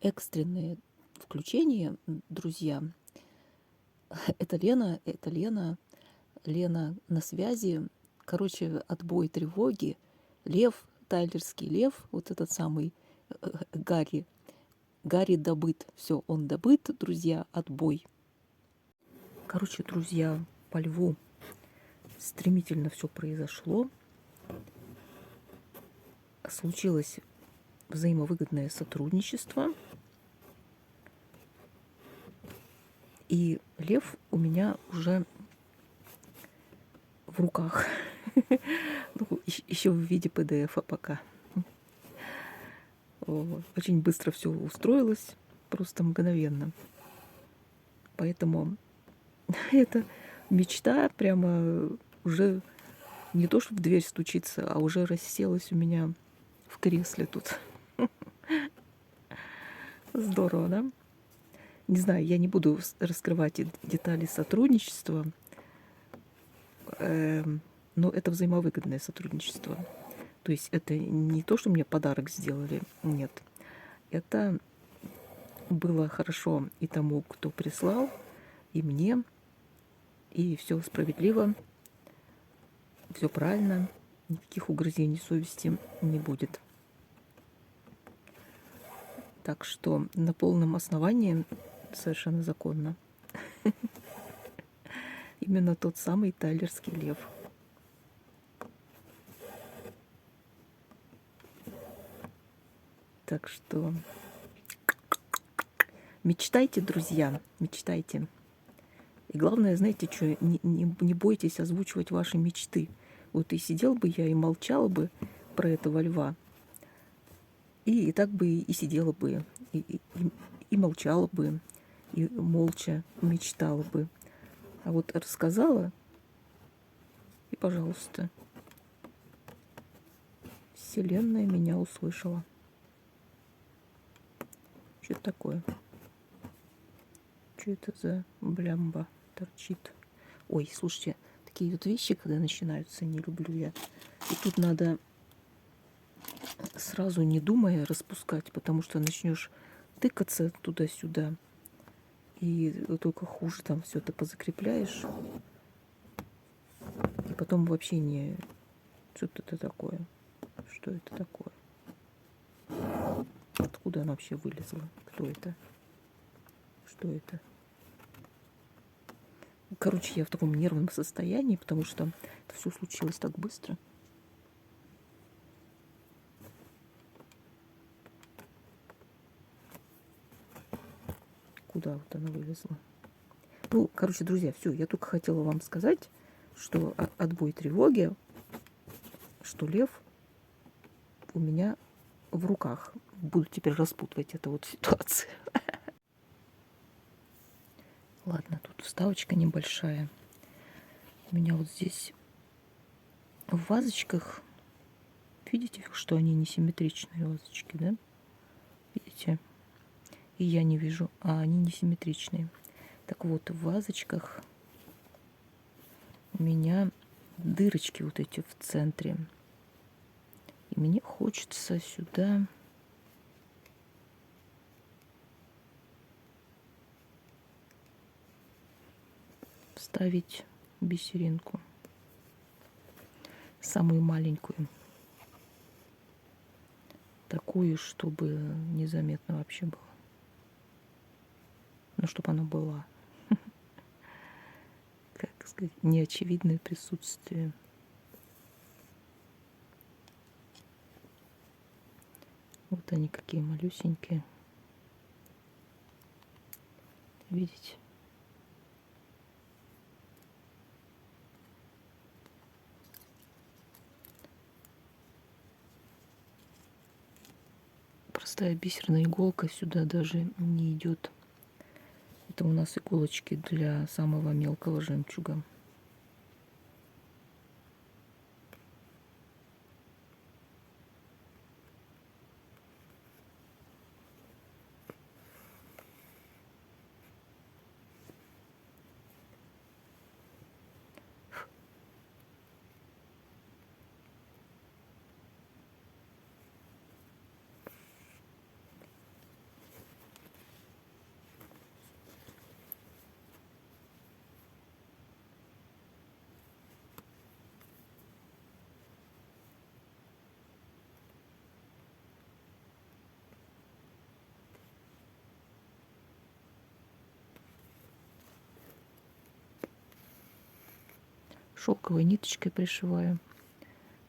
Экстренные включения, друзья. Это Лена, Лена на связи. Короче, отбой тревоги. Лев, тайлерский лев, вот этот самый Гарри. Гарри добыт. Все, он добыт, друзья, отбой. Короче, друзья, по льву стремительно все произошло. Случилось взаимовыгодное сотрудничество. И лев у меня уже в руках. Ну, еще в виде PDF пока. Очень быстро все устроилось, просто мгновенно. Поэтому эта мечта прямо уже не то, что в дверь стучится, а уже расселась у меня в кресле тут. Здорово, да? Не знаю, я не буду раскрывать детали сотрудничества, но это взаимовыгодное сотрудничество. То есть это не то, что мне подарок сделали, нет. Это было хорошо и тому, кто прислал, и мне, и все справедливо, все правильно, никаких угрызений совести не будет. Так что на полном основании совершенно законно. Именно тот самый тайлерский лев. Так что мечтайте, друзья, мечтайте. И главное, знаете что, не бойтесь озвучивать ваши мечты. Вот и сидел бы я и молчала бы про этого льва, и так бы и сидела бы, и молчала бы, и молча мечтала бы. А вот рассказала, и, пожалуйста, Вселенная меня услышала. Что это такое? Что это за блямба торчит? Ой, слушайте, такие вот вещи, когда начинаются, не люблю я. И тут надо сразу, не думая, распускать, потому что начнешь тыкаться туда-сюда, и только хуже там все это позакрепляешь. И потом вообще не... Что-то это такое. Что это такое? Откуда она вообще вылезла? Кто это? Что это? Короче, я в таком нервном состоянии, потому что это все случилось так быстро. Куда вот она вылезла? Ну, короче, друзья, все. Я только хотела вам сказать, что отбой тревоги, что лев у меня в руках. Буду теперь распутывать эту вот ситуацию. Ладно, тут вставочка небольшая. У меня вот здесь в вазочках, видите, что они несимметричные вазочки, да? Видите? И я не вижу, а они несимметричные. Так вот, в вазочках у меня дырочки вот эти в центре. И мне хочется сюда вставить бисеринку. Самую маленькую. Такую, чтобы незаметно вообще было. Ну, чтобы она была. Как сказать, неочевидное присутствие. Вот они какие малюсенькие. Видите? Простая бисерная иголка сюда даже не идет. Это у нас иголочки для самого мелкого жемчуга. Шелковой ниточкой пришиваю.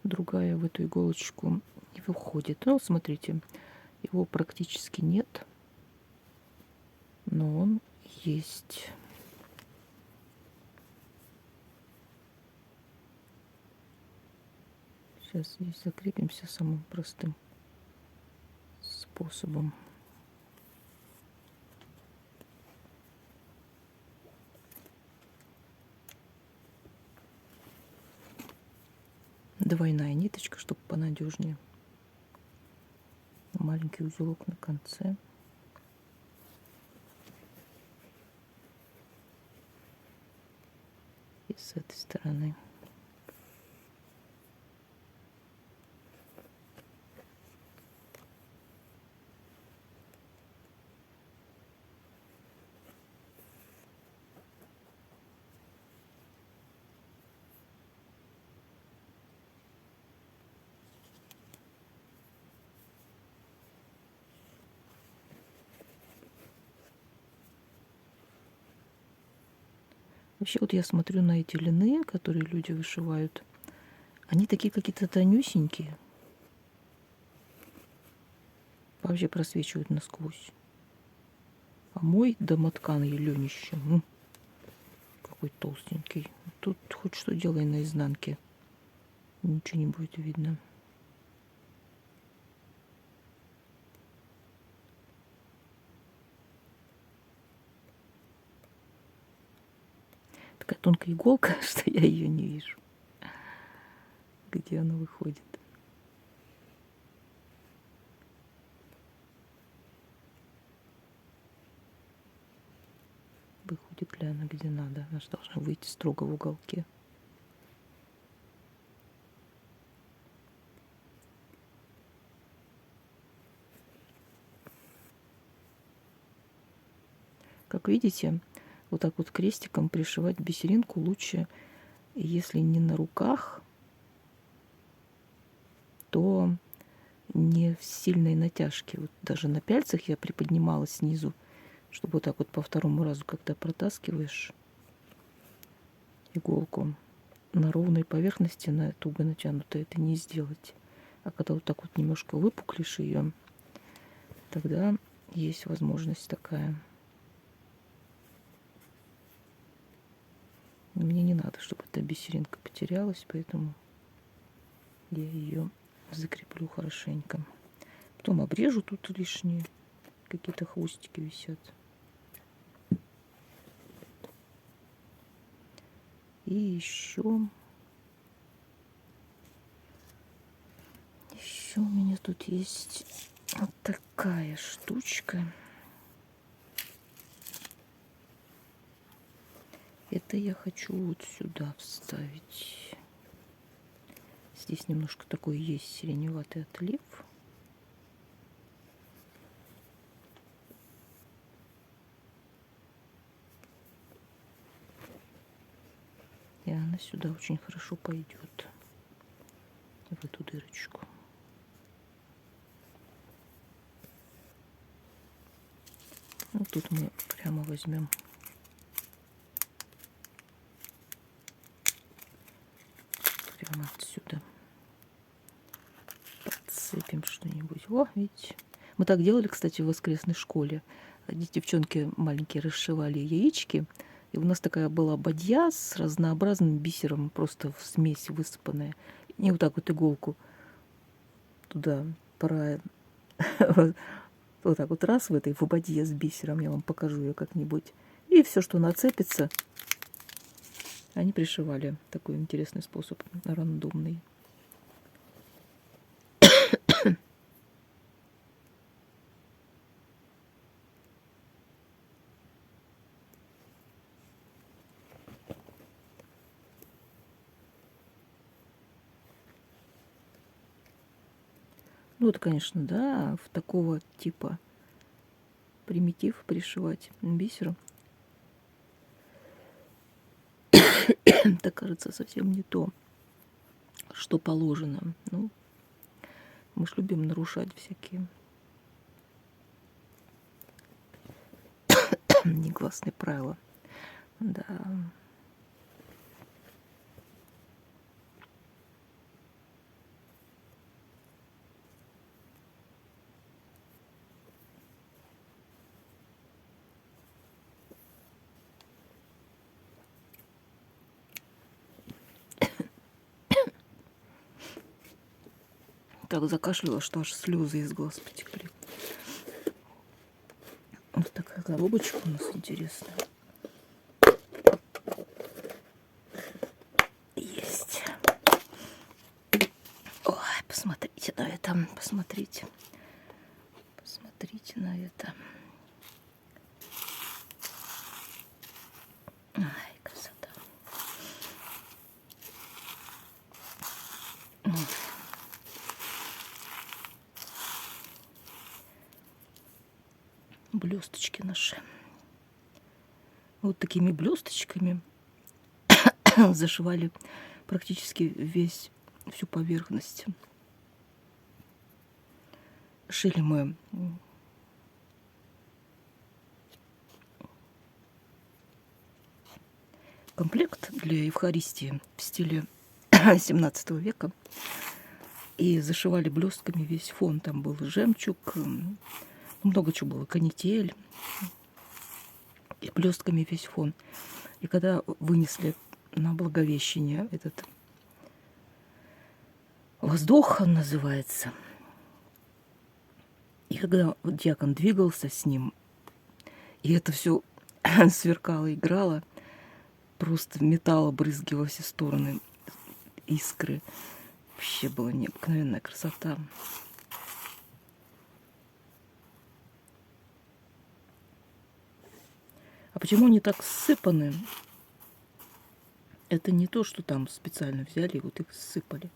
Другая в эту иголочку не выходит. Ну, смотрите, его практически нет, но он есть. Сейчас здесь закрепимся самым простым способом. Двойная ниточка, чтобы понадежнее. Маленький узелок на конце. И с этой стороны. Вообще, вот я смотрю на эти льны, которые люди вышивают. Они такие какие-то тонюсенькие. Вообще просвечивают насквозь. А мой домоткан еленище. Какой толстенький. Тут хоть что делай на изнанке. Ничего не будет видно. Такая тонкая иголка, что я ее не вижу. Где она выходит. Выходит ли она где надо? Она же должна выйти строго в уголке. Как видите, вот так вот крестиком пришивать бисеринку лучше, если не на руках, то не в сильной натяжке. Вот даже на пяльцах я приподнимала снизу, чтобы вот так вот по второму разу, когда протаскиваешь иголку на ровной поверхности, на туго натянутой, это не сделать. А когда вот так вот немножко выпуклишь ее, тогда есть возможность такая. Мне не надо, чтобы эта бисеринка потерялась, поэтому я ее закреплю хорошенько. Потом обрежу тут лишние. Какие-то хвостики висят. И еще у меня тут есть вот такая штучка. Это я хочу вот сюда вставить. Здесь немножко такой есть сиреневатый отлив. И она сюда очень хорошо пойдет. В эту дырочку. Ну, тут мы прямо возьмем прямо отсюда. Подсыпем что-нибудь. О, видите. Мы так делали, кстати, в воскресной школе. Девчонки маленькие расшивали яички. И у нас такая была бадья с разнообразным бисером, просто в смесь высыпанная. И вот так вот иголку туда пора вот так вот раз в этой в бадье с бисером, я вам покажу ее как-нибудь. И все, что нацепится, они пришивали. Такой интересный способ, рандомный. Ну, это, конечно, да, в такого типа примитив пришивать бисером. Это, кажется, совсем не то, что положено. Ну, мы ж любим нарушать всякие негласные правила. Да. Так закашляла, что аж слезы из глаз потекли. Вот такая коробочка у нас интересная. Есть. Ой, посмотрите на это. Посмотрите. Посмотрите на это. Ай, красота. Блесточки наши. Вот такими блесточками зашивали практически всю поверхность. Шили мы комплект для Евхаристии в стиле 17 века. И зашивали блестками весь фон. Там был жемчуг, много чего было, канитель. И блестками весь фон. И когда вынесли на Благовещение этот воздух, он называется, и когда диакон двигался с ним, и это все сверкало, играло, просто метало брызги во все стороны, искры. Вообще была необыкновенная красота. А почему они так ссыпаны? Это не то, что там специально взяли и вот их ссыпали.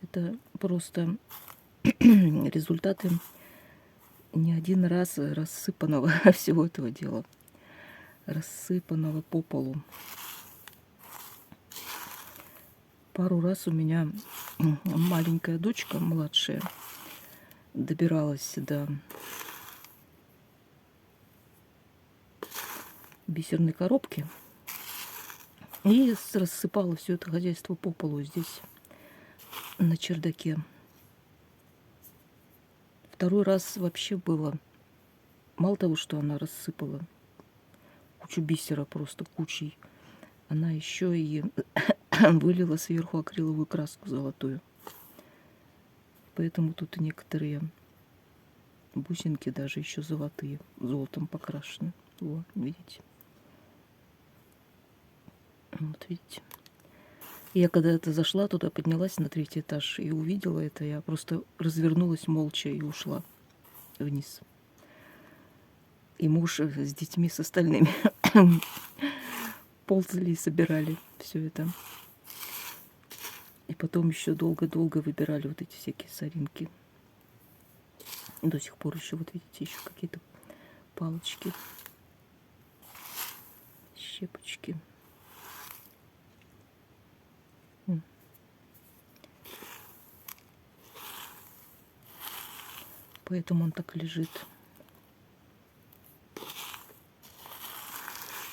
Это просто результаты не один раз рассыпанного всего этого дела. Рассыпанного по полу. Пару раз у меня маленькая дочка, младшая, добиралась до бисерной коробки и рассыпала все это хозяйство по полу здесь, на чердаке. Второй раз вообще было. Мало того, что она рассыпала кучу бисера, просто кучей, она еще и вылила сверху акриловую краску золотую. Поэтому тут некоторые бусинки даже еще золотые, золотом покрашены. Вот, видите? Вот видите. Я когда это зашла туда, поднялась на 3-й этаж и увидела это, я просто развернулась молча и ушла вниз. И муж с детьми, с остальными ползали и собирали все это. И потом еще долго-долго выбирали вот эти всякие соринки. До сих пор еще, вот видите, еще какие-то палочки, щепочки. Поэтому он так лежит.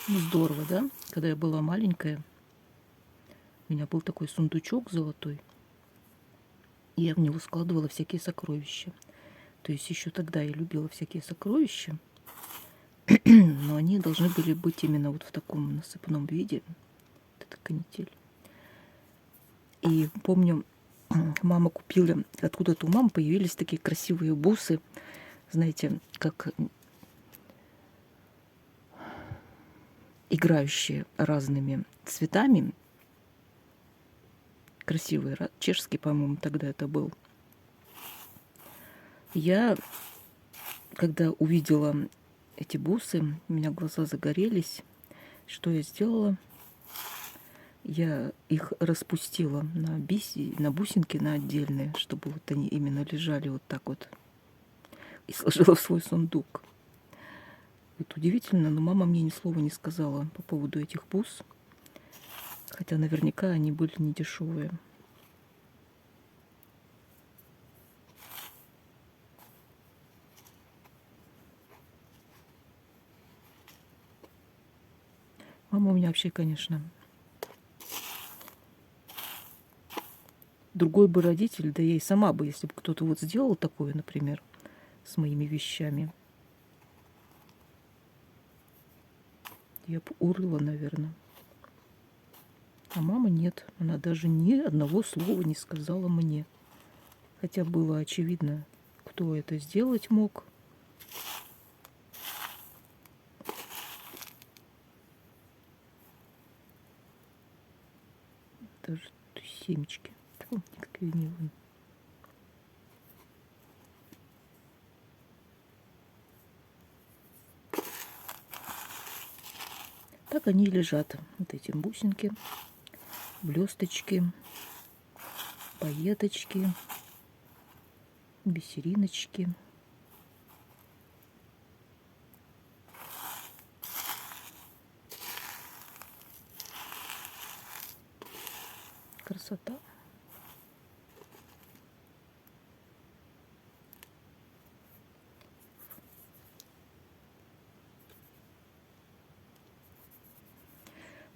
Ну, здорово, да? Когда я была маленькая, у меня был такой сундучок золотой, и я в него складывала всякие сокровища. То есть еще тогда я любила всякие сокровища, но они должны были быть именно вот в таком насыпанном виде. Вот это канитель. И помню, мама купила, откуда-то у мамы появились такие красивые бусы, знаете, как играющие разными цветами. Красивый, чешский, по-моему, тогда это был. Я, когда увидела эти бусы, у меня глаза загорелись. Что я сделала? Я их распустила на бусинки, на отдельные, чтобы вот они именно лежали вот так вот. И сложила в свой сундук. Вот удивительно, но мама мне ни слова не сказала по поводу этих бус. Хотя наверняка они были не дешевые. Мама у меня вообще, конечно, другой бы родитель, да я и сама бы, если бы кто-то вот сделал такое, например, с моими вещами, я бы урыла, наверное. А мама нет, она даже ни одного слова не сказала мне. Хотя было очевидно, кто это сделать мог. Даже семечки. Фу, какие они вон. Так они и лежат. Вот эти бусинки, блесточки, пайеточки, бисериночки. Красота.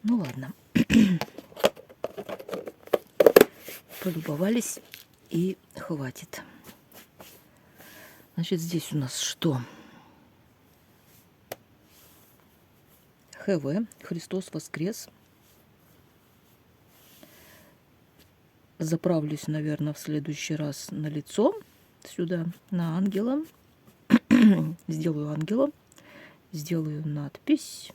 Ну ладно. Полюбовались и хватит. Значит, здесь у нас что? ХВ. Христос воскрес. Заправлюсь, наверное, в следующий раз на лицо. Сюда, на ангела. Сделаю ангела. Сделаю надпись.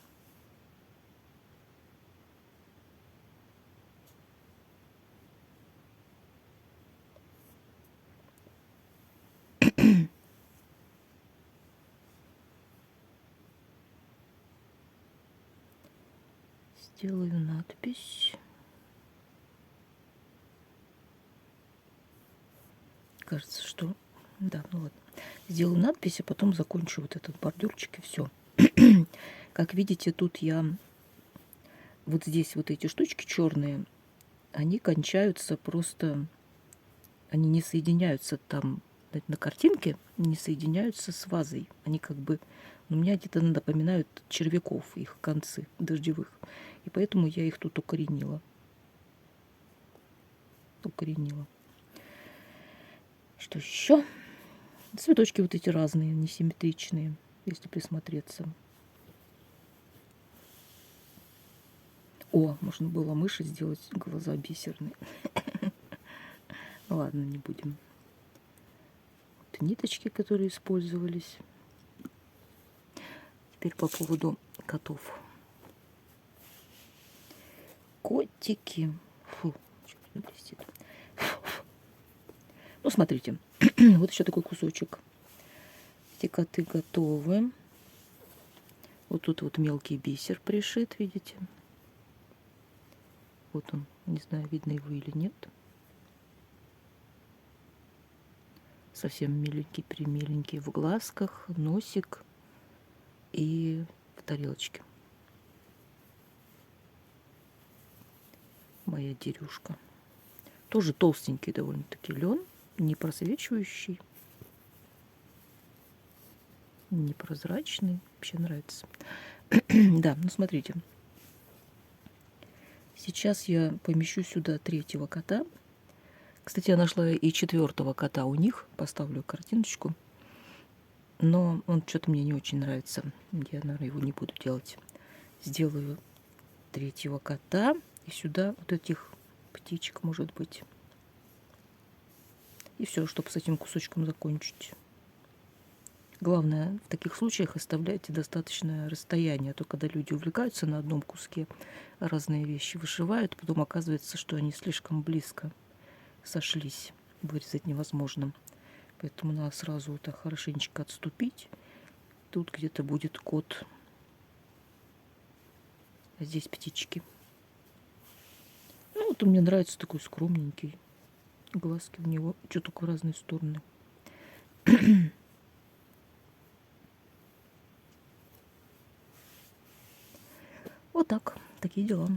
Сделаю надпись. Кажется, что... Да, ну ладно. Сделаю надпись, а потом закончу вот этот бордюрчик и все. Как видите, тут я... Вот здесь вот эти штучки черные, они кончаются просто... Они не соединяются там на картинке, не соединяются с вазой. Они как бы... У меня где-то напоминают червяков, их концы дождевых. И поэтому я их тут укоренила. Что еще? Цветочки вот эти разные, несимметричные, если присмотреться. О, можно было мыши сделать глаза бисерные. Ладно, не будем. Вот ниточки, которые использовались. Теперь по поводу котов. Котики. Фу, что-то блестит. Ну, смотрите. Вот еще такой кусочек. Эти коты готовы. Вот тут вот мелкий бисер пришит, видите? Вот он. Не знаю, видно его или нет. Совсем миленький-примиленький в глазках, носик и в тарелочке. Моя дерюшка. Тоже толстенький довольно-таки лен, не просвечивающий, непрозрачный. Вообще нравится. Да, ну смотрите. Сейчас я помещу сюда третьего кота. Кстати, я нашла и четвертого кота у них. Поставлю картиночку. Но он что-то мне не очень нравится. Я, наверное, его не буду делать. Сделаю третьего кота. И сюда вот этих птичек, может быть. И все, чтобы с этим кусочком закончить. Главное в таких случаях оставляйте достаточное расстояние. А то когда люди увлекаются на одном куске, разные вещи вышивают, потом оказывается, что они слишком близко сошлись. Вырезать невозможно. Поэтому надо сразу вот так хорошенечко отступить. Тут где-то будет кот. А здесь птички. Ну, вот он мне нравится такой скромненький. Глазки у него что только в разные стороны. Вот так. Такие дела.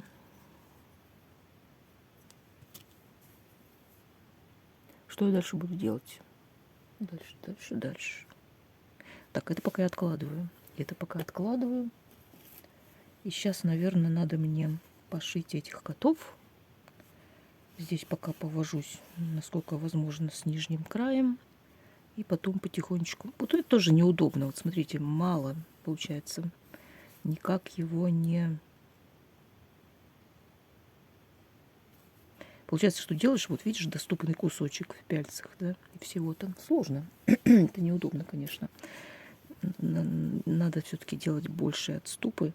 Что я дальше буду делать? Дальше. Так, это пока я откладываю. И сейчас, наверное, надо мне пошить этих котов. Здесь пока повожусь, насколько возможно, с нижним краем. И потом потихонечку. Вот это тоже неудобно. Вот смотрите, мало получается. Никак его не... Получается, что делаешь, вот видишь, доступный кусочек в пяльцах, да, и всего там. Сложно. Это неудобно, конечно. Надо все-таки делать большие отступы.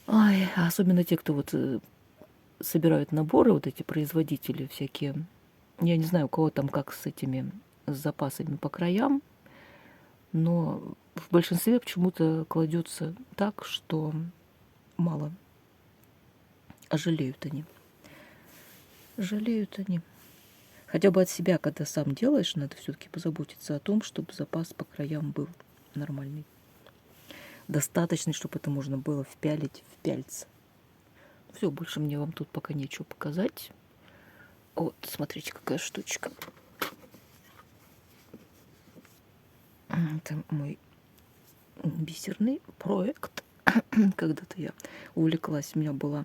Ай, особенно те, кто вот собирают наборы, вот эти производители всякие. Я не знаю, у кого там как с этими с запасами по краям, но в большинстве почему-то кладется так, что мало. А жалеют они. Жалеют они. Хотя бы от себя, когда сам делаешь, надо все-таки позаботиться о том, чтобы запас по краям был нормальный. Достаточный, чтобы это можно было впялить в пяльце. Все, больше мне вам тут пока нечего показать. Вот, смотрите, какая штучка. Это мой бисерный проект. Когда-то я увлеклась, у меня была,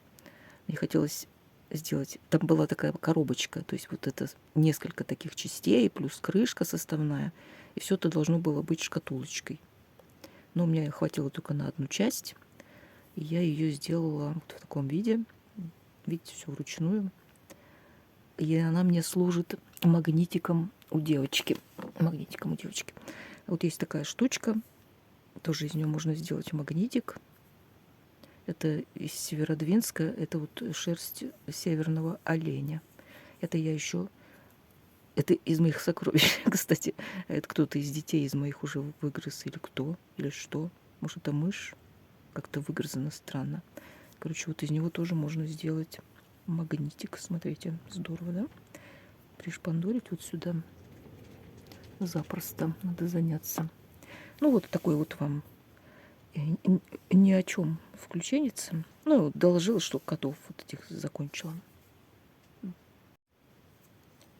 мне хотелось сделать, там была такая коробочка, то есть вот это несколько таких частей, плюс крышка составная, и все это должно было быть шкатулочкой. Но мне хватило только на одну часть, и я ее сделала вот в таком виде. Видите, все вручную. И она мне служит магнитиком у девочки. Магнитиком у девочки. Вот есть такая штучка. Тоже из нее можно сделать магнитик. Это из Северодвинска. Это вот шерсть северного оленя. Это я еще... Это из моих сокровищ, кстати. Это кто-то из детей из моих уже выгрыз. Или кто, или что. Может, это мышь. Как-то выгрызано странно. Короче, вот из него тоже можно сделать магнитик. Смотрите, здорово, да? Пришпандорить вот сюда запросто. Надо заняться. Ну, вот такой вот вам ни о чем включенница. Ну, доложила, что котов вот этих закончила.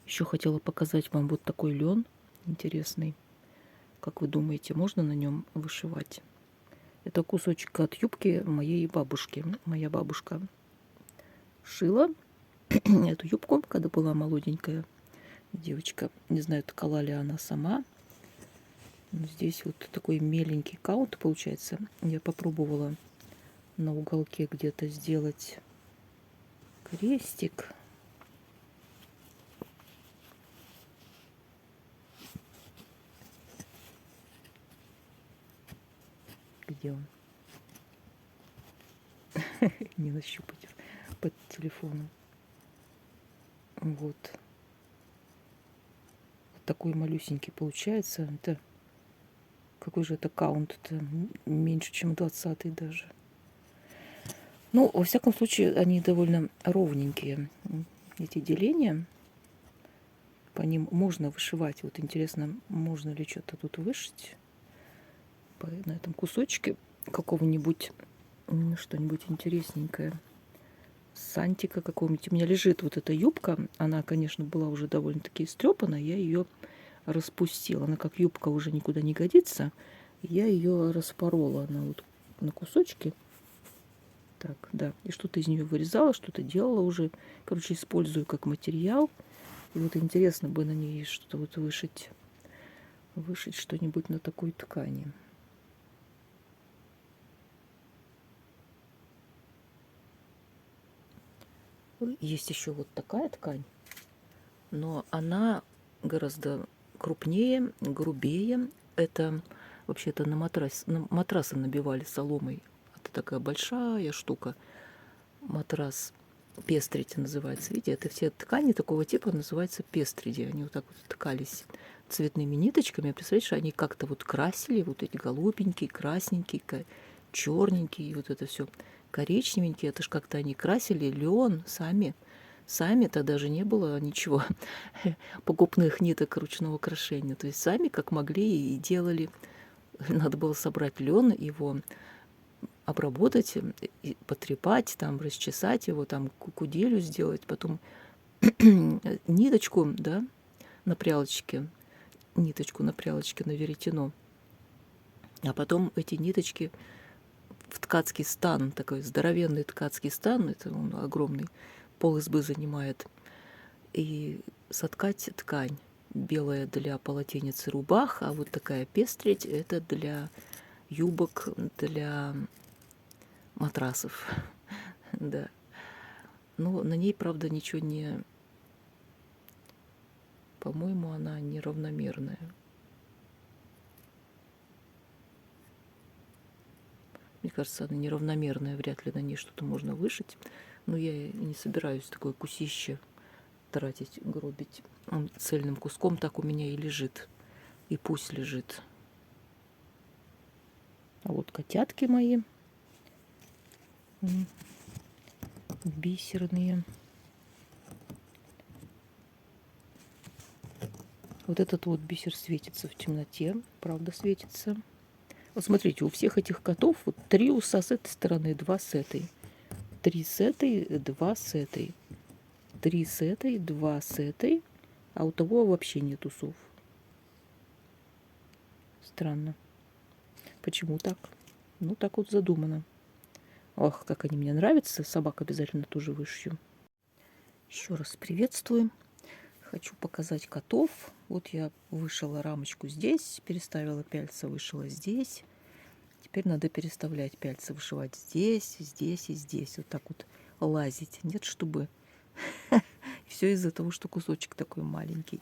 Еще хотела показать вам вот такой лен интересный. Как вы думаете, можно на нем вышивать? Это кусочек от юбки моей бабушки. Моя бабушка шила эту юбку, когда была молоденькая девочка. Не знаю, ткала ли она сама. Но здесь вот такой меленький каунт получается. Я попробовала на уголке где-то сделать крестик. Где он? Не нащупать под телефоном. Вот. Вот такой малюсенький получается. Это какой же это каунт? Это меньше, чем 20 даже. Ну, во всяком случае, они довольно ровненькие. Эти деления. По ним можно вышивать. Вот интересно, можно ли что-то тут вышить на этом кусочке какого-нибудь, что-нибудь интересненькое. Сантика какого-нибудь. У меня лежит вот эта юбка. Она, конечно, была уже довольно-таки истрепана. Я ее распустила. Она как юбка уже никуда не годится. Я ее распорола на кусочки. Так, да. И что-то из нее вырезала, что-то делала уже. Короче, использую как материал. И вот интересно бы на ней что-то вот вышить что-нибудь на такой ткани. Есть еще вот такая ткань, но она гораздо крупнее, грубее. Это вообще-то на матрасы набивали соломой. Это такая большая штука. Матрас пестриди называется. Видите, это все ткани такого типа называются пестриди. Они вот так вот ткались цветными ниточками. Представляете, они как-то вот красили, вот эти голубенькие, красненькие, черненькие, вот это все коричневенькие. Это ж как-то они красили лен сами. Сами-то даже не было ничего покупных ниток ручного крошения. То есть сами как могли и делали. Надо было собрать лен, его обработать, потрепать, там, расчесать его, там, куделю сделать, потом ниточку, да, на прялочке, ниточку на прялочке на веретено. А потом эти ниточки в ткацкий стан, такой здоровенный ткацкий стан, это он огромный, пол-избы занимает, и соткать ткань. Белая для полотенец и рубах, а вот такая пестрить это для юбок, для матрасов. Да. Но на ней, правда, ничего не... По-моему, она неравномерная. Мне кажется, она неравномерная, вряд ли на ней что-то можно вышить. Но я не собираюсь такое кусище тратить, гробить. Он цельным куском так у меня и лежит. И пусть лежит. А вот котятки мои бисерные. Вот этот вот бисер светится в темноте. Правда светится. Вот смотрите, у всех этих котов вот 3 уса с этой стороны, 2 с этой. 3 с этой, 2 с этой. 3 с этой, 2 с этой. А у того вообще нет усов. Странно. Почему так? Ну, так вот задумано. Ох, как они мне нравятся. Собак обязательно тоже вышью. Еще раз приветствую. Хочу показать котов. Вот я вышила рамочку здесь, переставила пяльца, вышила здесь. Теперь надо переставлять пяльца, вышивать здесь, здесь и здесь. Вот так вот лазить. Нет, чтобы... Все из-за того, что кусочек такой маленький.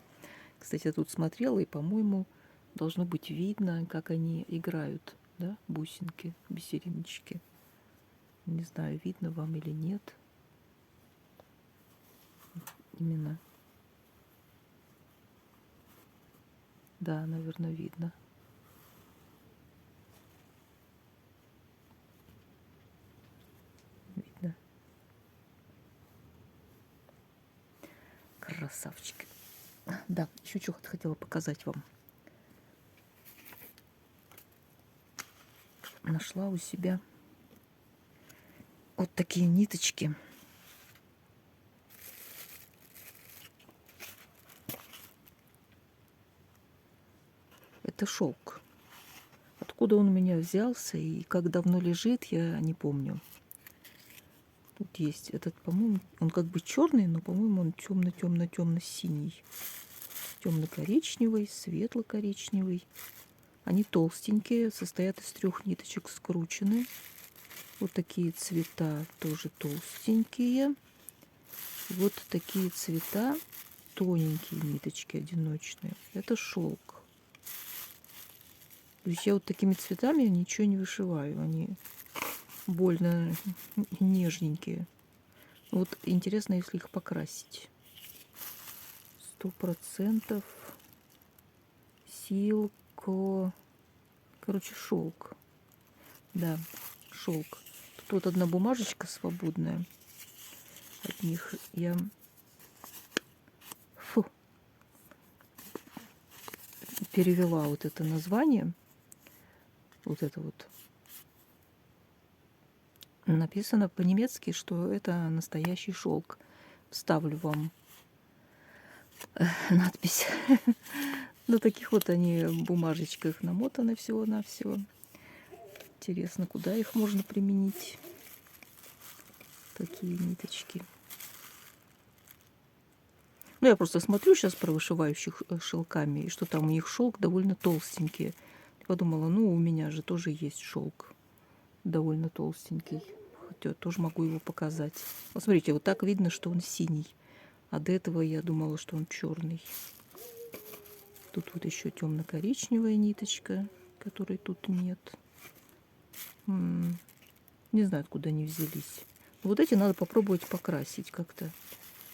Кстати, я тут смотрела, и, по-моему, должно быть видно, как они играют, да, бусинки, бисериночки. Не знаю, видно вам или нет. Именно. Да, наверное, видно. Видно. Красавчики. Да, еще что хотела показать вам. Нашла у себя вот такие ниточки. Это шелк. Откуда он у меня взялся и как давно лежит, я не помню. Тут есть этот, по-моему, он как бы черный, но, по-моему, он темно-темно-темно-синий. Темно-коричневый, светло-коричневый. Они толстенькие, состоят из 3 ниточек, скручены. Вот такие цвета тоже толстенькие. Вот такие цвета, тоненькие ниточки одиночные. Это шелк. То есть я вот такими цветами ничего не вышиваю. Они больно нежненькие. Вот интересно, если их покрасить. 100% силко. Короче, шелк. Да, шелк. Тут вот одна бумажечка свободная. От них я перевела вот это название. Вот это вот. Написано по-немецки, что это настоящий шелк. Вставлю вам надпись. На таких вот они бумажечках намотаны всего-навсего. Интересно, куда их можно применить? Такие ниточки. Ну, я просто смотрю сейчас про вышивающих шелками, и что там у них шелк довольно толстенький. Подумала, ну, у меня же тоже есть шелк довольно толстенький. Хотя тоже могу его показать. Вот смотрите, вот так видно, что он синий. А до этого я думала, что он черный. Тут вот еще темно-коричневая ниточка, которой тут нет. Не знаю, откуда они взялись. Но вот эти надо попробовать покрасить как-то.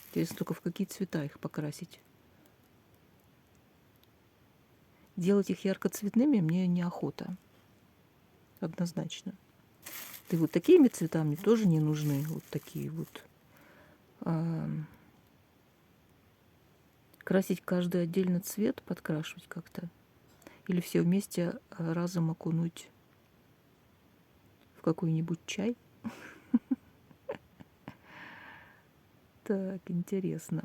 Интересно только, в какие цвета их покрасить. Делать их яркоцветными мне неохота. Однозначно. И вот такими цветами тоже не нужны. Вот такие вот. Красить каждый отдельно цвет, подкрашивать как-то. Или все вместе разом окунуть в какой-нибудь чай. Так, интересно.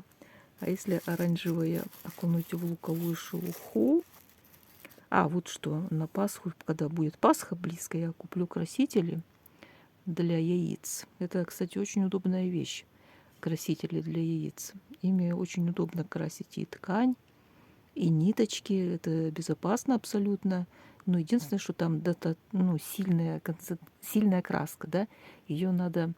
А если оранжевое окунуть в луковую шелуху? А, вот что, на Пасху, когда будет Пасха близко, я куплю красители для яиц. Это, кстати, очень удобная вещь. Красители для яиц. Ими очень удобно красить и ткань, и ниточки. Это безопасно абсолютно. Но единственное, что там сильная краска, да, ее надо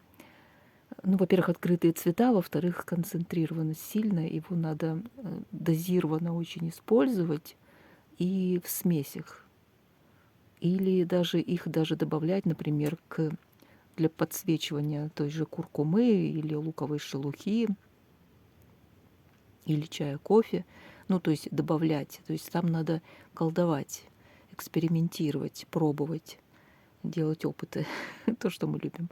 Ну, во-первых, открытые цвета, во-вторых, концентрированность сильная, его надо дозированно очень использовать и в смесях. Или даже их даже добавлять, например, для подсвечивания той же куркумы или луковой шелухи, или чая, кофе. Ну, то есть добавлять. То есть там надо колдовать, экспериментировать, пробовать, делать опыты. То, что мы любим.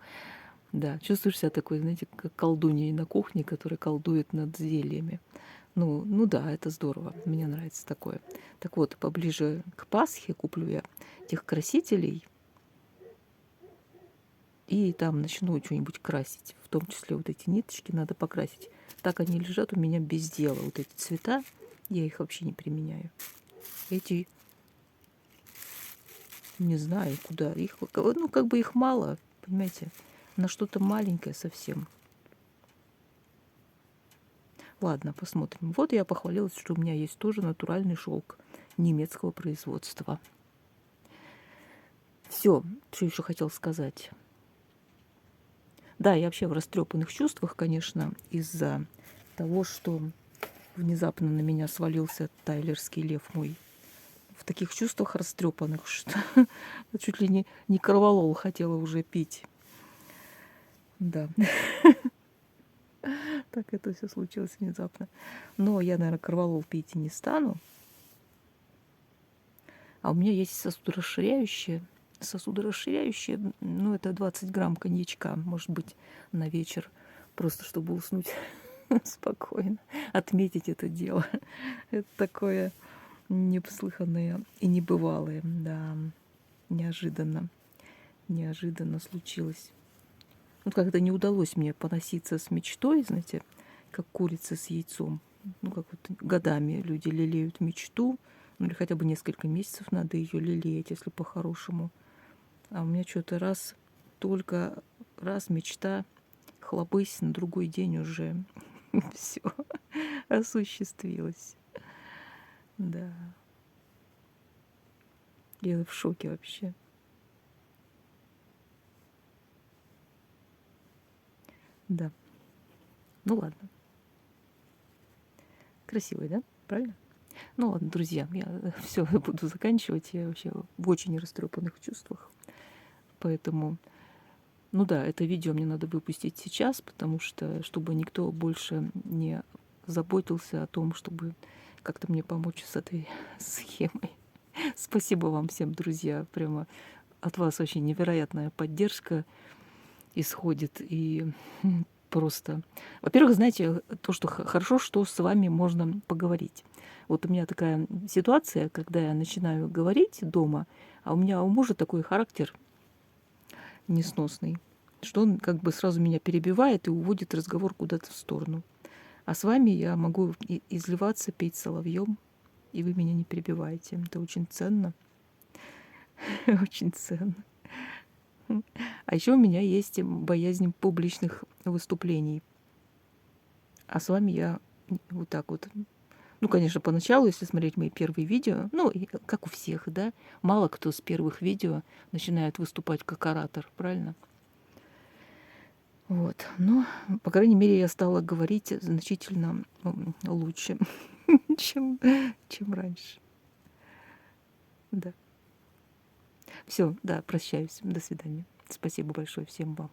Да, чувствуешь себя такой, знаете, как колдуньей на кухне, которая колдует над зельями. Ну да, это здорово. Мне нравится такое. Так вот, поближе к Пасхе куплю я этих красителей и там начну что-нибудь красить. В том числе вот эти ниточки надо покрасить. Так они лежат у меня без дела. Вот эти цвета, я их вообще не применяю. Эти, не знаю, куда. Их, ну, как бы их мало, понимаете, на что-то маленькое совсем. Ладно, посмотрим. Вот я похвалилась, что у меня есть тоже натуральный шелк немецкого производства. Все, что еще хотел сказать. Да, я вообще в растрепанных чувствах, конечно, из-за того, что внезапно на меня свалился тайлерский лев мой. В таких чувствах растрепанных, что чуть ли не корвалол хотела уже пить. Да. Так это все случилось внезапно. Но я, наверное, корвалол пить и не стану. А у меня есть сосудорасширяющее. Сосудорасширяющее, ну, это 20 грамм коньячка, может быть, на вечер, просто чтобы уснуть спокойно, отметить это дело. Это такое неслыханное и небывалое, да, неожиданно случилось. Вот когда не удалось мне поноситься с мечтой, знаете, как курица с яйцом, ну, как вот годами люди лелеют мечту, ну, или хотя бы несколько месяцев надо ее лелеять, если по-хорошему. А у меня что-то только раз мечта, хлопысь, на другой день уже все осуществилось. Да. Я в шоке вообще. Да. Ну ладно. Красивый, да? Правильно? Ну ладно, друзья, я все буду заканчивать. Я вообще в очень растрепанных чувствах. Поэтому, ну да, это видео мне надо выпустить сейчас, потому что, чтобы никто больше не заботился о том, чтобы как-то мне помочь с этой схемой. Спасибо вам всем, друзья. Прямо от вас очень невероятная поддержка исходит. И просто... Во-первых, знаете, то, что хорошо, что с вами можно поговорить. Вот у меня такая ситуация, когда я начинаю говорить дома, а у мужа такой характер несносный, что он как бы сразу меня перебивает и уводит разговор куда-то в сторону. А с вами я могу изливаться, петь соловьем, и вы меня не перебиваете. Это очень ценно. Очень ценно. А еще у меня есть боязнь публичных выступлений. А с вами я вот так вот. Ну, конечно, поначалу, если смотреть мои первые видео, ну, как у всех, да, мало кто с первых видео начинает выступать как оратор, правильно? Вот. Но, по крайней мере, я стала говорить значительно лучше, чем раньше. Да. Все, да, прощаюсь. До свидания. Спасибо большое всем вам.